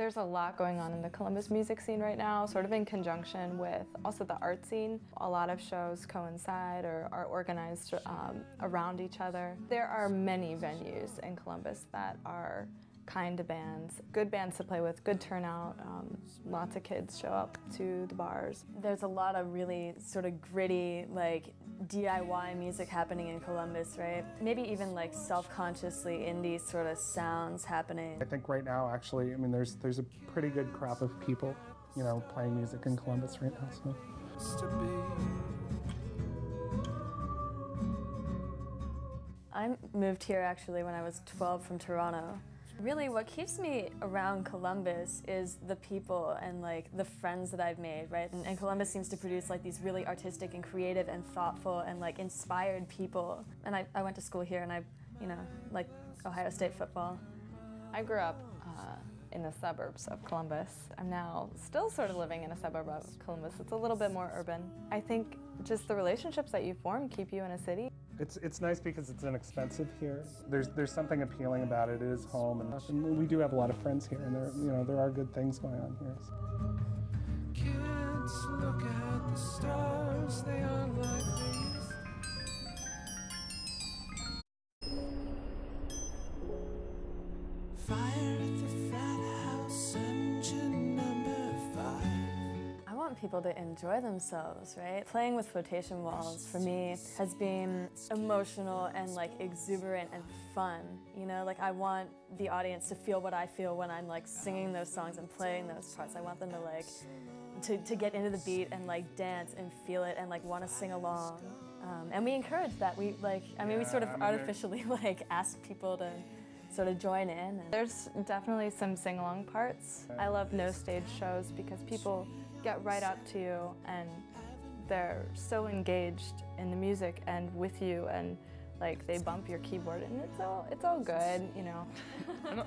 There's a lot going on in the Columbus music scene right now, sort of in conjunction with also the art scene. A lot of shows coincide or are organized around each other. There are many venues in Columbus that are kind to bands, good bands to play with, good turnout, lots of kids show up to the bars. There's a lot of really sort of gritty, like DIY music happening in Columbus, right? Maybe even like self-consciously indie sort of sounds happening. I think right now, actually, I mean, there's a pretty good crop of people, you know, playing music in Columbus right now. So. I moved here actually when I was 12 from Toronto. Really, what keeps me around Columbus is the people and like the friends that I've made, right? And Columbus seems to produce like these really artistic and creative and thoughtful and like inspired people. And I went to school here and I, you know, like Ohio State football. I grew up in the suburbs of Columbus. I'm now still sort of living in a suburb of Columbus. It's a little bit more urban. I think just the relationships that you form keep you in a city. It's nice because it's inexpensive here. There's something appealing about it. It is home, and we do have a lot of friends here, and there are good things going on here. Kids, look at the stars, they are like these. Fire at the frat house, engine number 5. I want people to enjoy themselves, right? Playing with flotation walls for me has been emotional and like exuberant and fun. You know, like I want the audience to feel what I feel when I'm like singing those songs and playing those parts. I want them to like to get into the beat and like dance and feel it and like want to sing along. And we encourage that. We sort of artificially like ask people to sort of join in. There's definitely some sing-along parts. I love no stage shows because people get right up to you and they're so engaged in the music and with you, and like they bump your keyboard and it's all good, you know.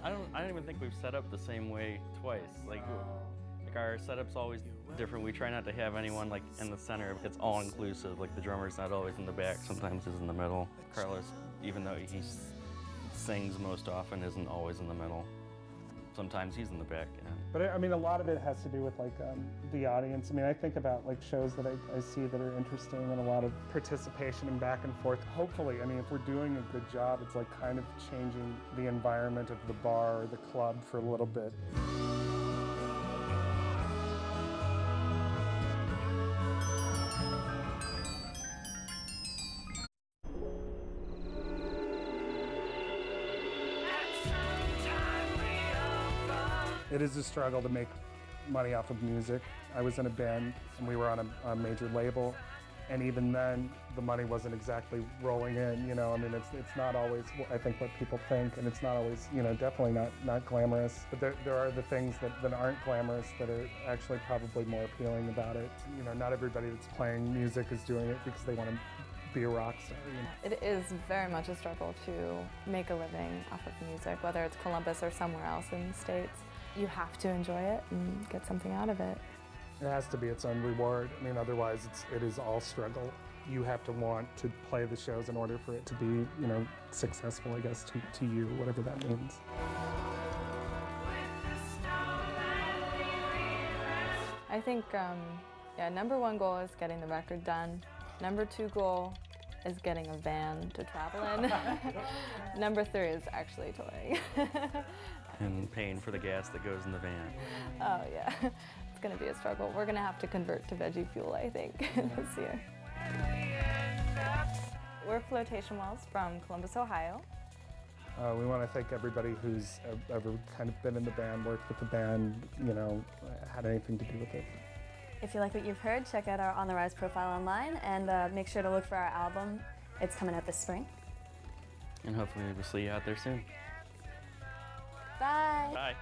I don't even think we've set up the same way twice. Like our setup's always different. We try not to have anyone like in the center. It's all inclusive. Like the drummer's not always in the back. Sometimes he's in the middle. Carlos, even though he sings most often, isn't always in the middle. Sometimes he's in the back. Yeah. But I mean, a lot of it has to do with like the audience. I mean, I think about like shows that I see that are interesting and a lot of participation and back and forth. Hopefully, I mean, if we're doing a good job, it's like kind of changing the environment of the bar or the club for a little bit. It is a struggle to make money off of music. I was in a band and we were on a major label, and even then the money wasn't exactly rolling in, you know. I mean, it's not always, I think, what people think, and it's not always, you know, definitely not glamorous. But there are the things that aren't glamorous that are actually probably more appealing about it. You know, not everybody that's playing music is doing it because they want to be a rock star. You know? It is very much a struggle to make a living off of music, whether it's Columbus or somewhere else in the States. You have to enjoy it and get something out of it. It has to be its own reward. I mean, otherwise it is all struggle. You have to want to play the shows in order for it to be, you know, successful, I guess, to you, whatever that means. I think, yeah, #1 goal is getting the record done. #2 goal is getting a van to travel in. #3 is actually touring. And paying for the gas that goes in the van. Oh yeah, it's gonna be a struggle. We're gonna have to convert to veggie fuel, I think, this year. We're Flotation Walls from Columbus, Ohio. We want to thank everybody who's ever kind of been in the band, worked with the band, you know, had anything to do with it. If you like what you've heard, check out our On the Rise profile online, and make sure to look for our album. It's coming out this spring. And hopefully we'll see you out there soon. Bye. Bye.